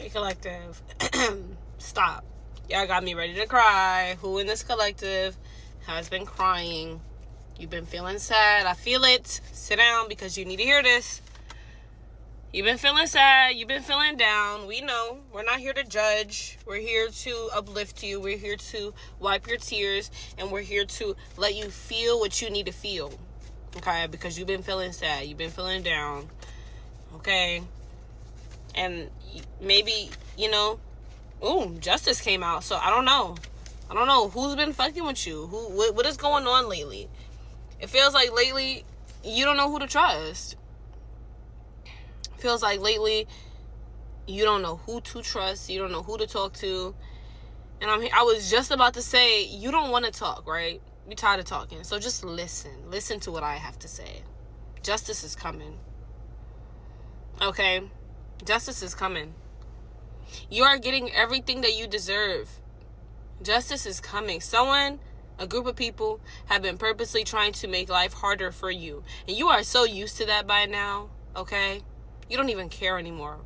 Hey, collective. Stop. Y'all got me ready to cry. Who in this collective has been crying? You've been feeling sad. I feel it. Sit down because you need to hear this. You've been feeling sad. You've been feeling down. We know. We're not here to judge. We're here to uplift you. We're here to wipe your tears. And we're here to let you feel what you need to feel. Okay? Because you've been feeling sad. You've been feeling down. Okay? And maybe, justice came out. So I don't know who's been fucking with you. What is going on lately? It feels like lately you don't know who to trust. It feels like lately you don't know who to trust. You don't know who to talk to. And I was just about to say, you don't want to talk, right? You're tired of talking. So just listen. Listen to what I have to say. Justice is coming. Okay? Justice is coming. You are getting everything that you deserve. Justice is coming. A group of people have been purposely trying to make life harder for you. And you are so used to that by now, okay? You don't even care anymore.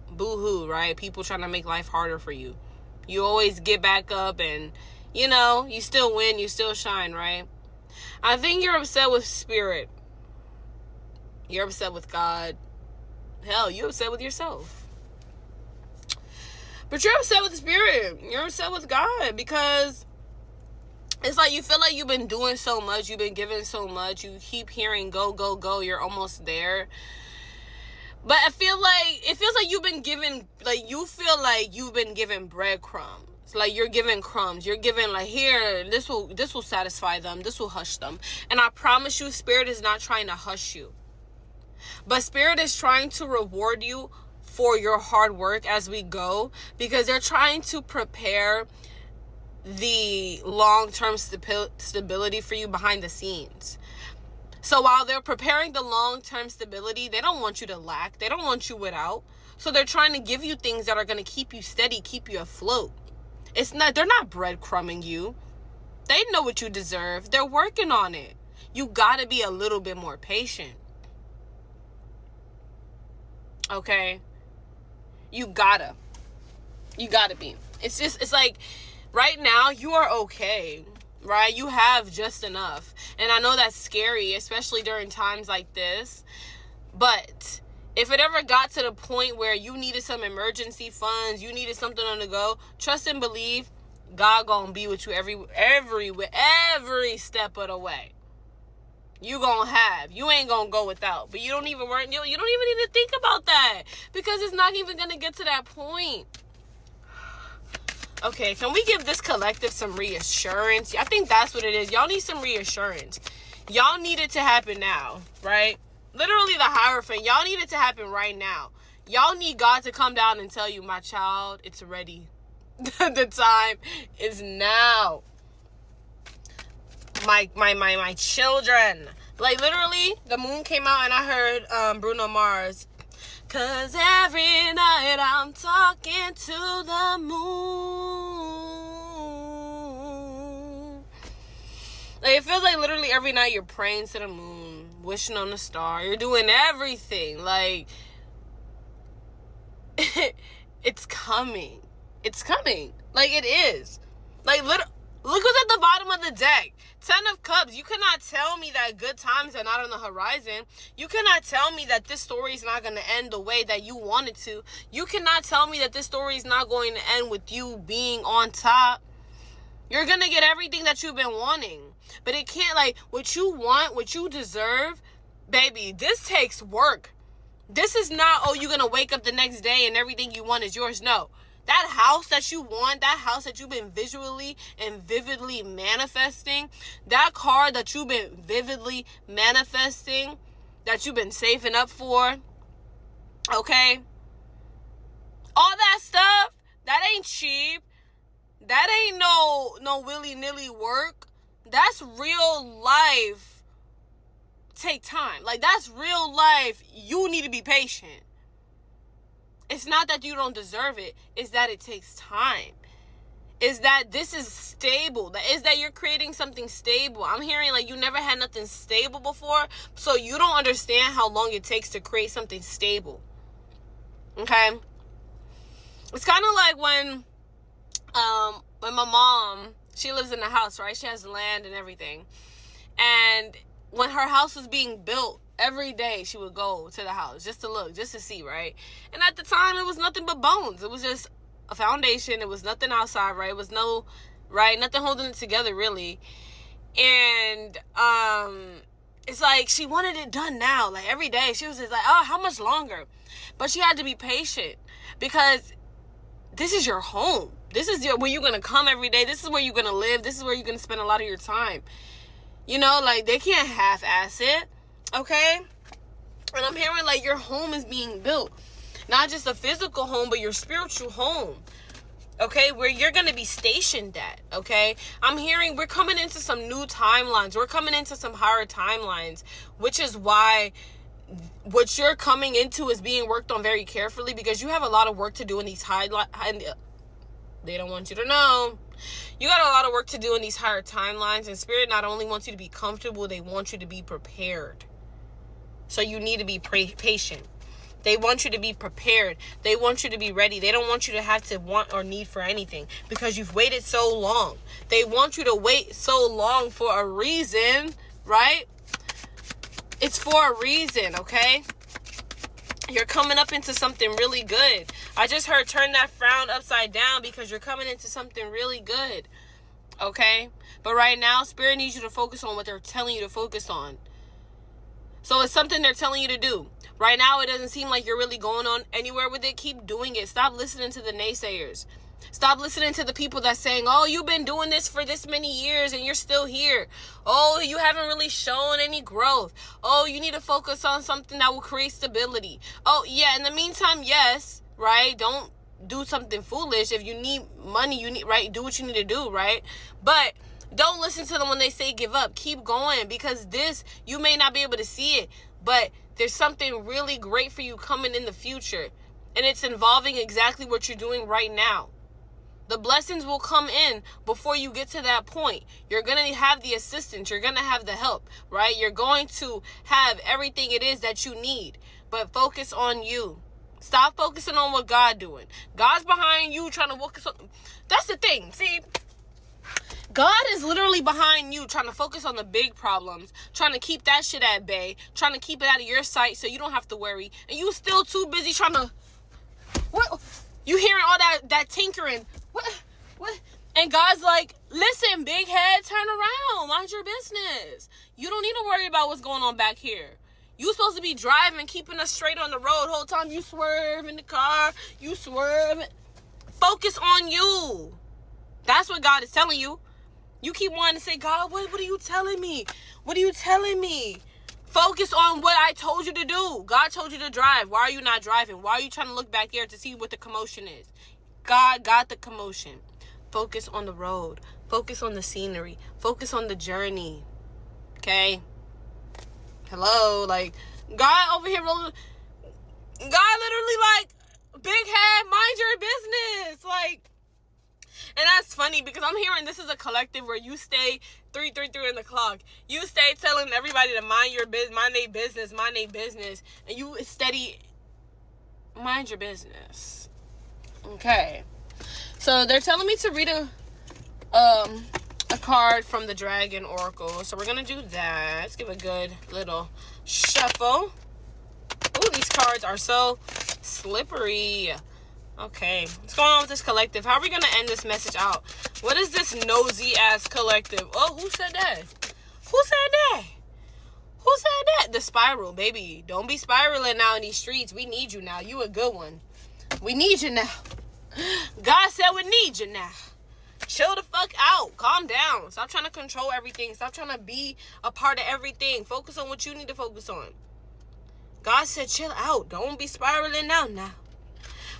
Boo-hoo, right? People trying to make life harder for you. You always get back up and, you still win, you still shine, right? I think you're upset with spirit. You're upset with God. Hell, you're upset with yourself. But you're upset with the spirit. You're upset with God because it's like you feel like you've been doing so much. You've been giving so much. You keep hearing go, go, go. You're almost there. But it feels like you've been given, you feel like you've been given breadcrumbs. Like you're giving crumbs. You're giving here, this will satisfy them. This will hush them. And I promise you, spirit is not trying to hush you. But spirit is trying to reward you for your hard work as we go, because they're trying to prepare the long-term stability for you behind the scenes. So while they're preparing the long-term stability, they don't want you to lack. They don't want you without. So they're trying to give you things that are going to keep you steady, keep you afloat. They're not breadcrumbing you. They know what you deserve. They're working on it. You got to be a little bit more patient. Okay? You gotta be. It's like right now you are okay, right? You have just enough. And I know that's scary, especially during times like this. But if it ever got to the point where you needed some emergency funds, you needed something on the go, trust and believe God gonna be with you every step of the way. You ain't gonna go without. But you don't even need to think about that, because it's not even gonna get to that point. Okay, can we give this collective some reassurance? I think that's what it is. Y'all need some reassurance. Y'all need it to happen now, right? Literally the Hierophant. Y'all need it to happen right now. Y'all need God to come down and tell you, my child, it's ready. The time is now. My children. Literally, the moon came out and I heard Bruno Mars. 'Cause every night I'm talking to the moon. It feels like literally every night you're praying to the moon, wishing on a star. You're doing everything. It's coming. It's coming. It is. Look who's at the bottom of the deck. 10 of Cups. You cannot tell me that good times are not on the horizon. You cannot tell me that this story is not going to end the way that you want it to. You cannot tell me that this story is not going to end with you being on top. You're going to get everything that you've been wanting. But it can't, what you want, what you deserve, baby, this takes work. This is not, you're going to wake up the next day and everything you want is yours. No. That house that you want, that house that you've been visually and vividly manifesting, that car that you've been vividly manifesting, that you've been saving up for, okay? All that stuff, that ain't cheap. That ain't no willy-nilly work. That's real life. Take time. That's real life. You need to be patient. It's not that you don't deserve it. It's that it takes time. It's that this is stable. Is that you're creating something stable. I'm hearing you never had nothing stable before. So you don't understand how long it takes to create something stable. Okay? It's kind of like when my mom, she lives in a house, right? She has land and everything. And when her house was being built, every day she would go to the house just to look, just to see, right? And at the time, it was nothing but bones. It was just a foundation. It was nothing outside, right? It was nothing holding it together, really. And it's like she wanted it done now. Like every day, she was just like, oh, how much longer? But she had to be patient because this is your home. This is where you're going to come every day. This is where you're going to live. This is where you're going to spend a lot of your time. You know, like, they can't half-ass it, okay? And I'm hearing, like, your home is being built. Not just a physical home, but your spiritual home, okay? Where you're going to be stationed at, okay? I'm hearing we're coming into some new timelines. We're coming into some higher timelines, which is why what you're coming into is being worked on very carefully, because you have a lot of work to do in these they don't want you to know. You got a lot of work to do in these higher timelines, and Spirit not only wants you to be comfortable, they want you to be prepared. So you need to be patient. They want you to be prepared. They want you to be ready. They don't want you to have to want or need for anything because you've waited so long. They want you to wait so long for a reason, right? It's for a reason, okay? You're coming up into something really good. I just heard turn that frown upside down because you're coming into something really good, okay? But right now, Spirit needs you to focus on what they're telling you to focus on. So it's something they're telling you to do. Right now, it doesn't seem like you're really going on anywhere with it. Keep doing it. Stop listening to the naysayers. Stop listening to the people that's saying, oh, you've been doing this for this many years and you're still here. Oh, you haven't really shown any growth. Oh, you need to focus on something that will create stability. Oh, yeah, in the meantime, yes, right? Don't do something foolish. If you need money, right? Do what you need to do, right? But don't listen to them when they say give up. Keep going, because this, you may not be able to see it, but there's something really great for you coming in the future. And it's involving exactly what you're doing right now. The blessings will come in before you get to that point. You're going to have the assistance. You're going to have the help, right? You're going to have everything it is that you need. But focus on you. Stop focusing on what God's doing. God's behind you trying to focus on. That's the thing. See, God is literally behind you trying to focus on the big problems, trying to keep that shit at bay, trying to keep it out of your sight so you don't have to worry. And you still too busy trying to... What? You hearing all that tinkering. What? And God's like, listen, big head, turn around. Mind your business. You don't need to worry about what's going on back here. You supposed to be driving, keeping us straight on the road. Whole time you swerve in the car. You swerve. Focus on you. That's what God is telling you. You keep wanting to say, God, what are you telling me? What are you telling me? Focus on what I told you to do. God told you to drive. Why are you not driving? Why are you trying to look back here to see what the commotion is? God got the commotion. Focus on the road. Focus on the scenery. Focus on the journey. Okay? Hello? Like, God over here, God literally like, big head, mind your business. Like, and that's funny because I'm hearing this is a collective where you stay 333 in the clock. You stay telling everybody to mind your business, mind their business, and you steady mind your business. Okay. So they're telling me to read a card from the Dragon Oracle. So we're gonna do that. Let's give a good little shuffle. Ooh, these cards are so slippery. Okay, what's going on with this collective? How are we going to end this message out? What is this nosy-ass collective? Oh, who said that? Who said that? Who said that? The spiral, baby. Don't be spiraling now in these streets. We need you now. You a good one. We need you now. God said we need you now. Chill the fuck out. Calm down. Stop trying to control everything. Stop trying to be a part of everything. Focus on what you need to focus on. God said chill out. Don't be spiraling now.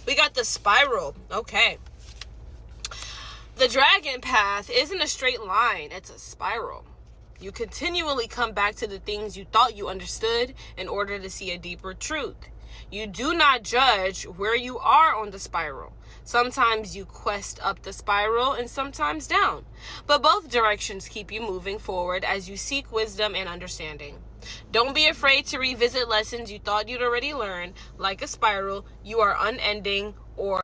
We got the spiral. Okay. The dragon path isn't a straight line. It's a spiral. You continually come back to the things you thought you understood in order to see a deeper truth. You do not judge where you are on the spiral. Sometimes you quest up the spiral and sometimes down. But both directions keep you moving forward as you seek wisdom and understanding. Don't be afraid to revisit lessons you thought you'd already learned. Like a spiral, you are unending or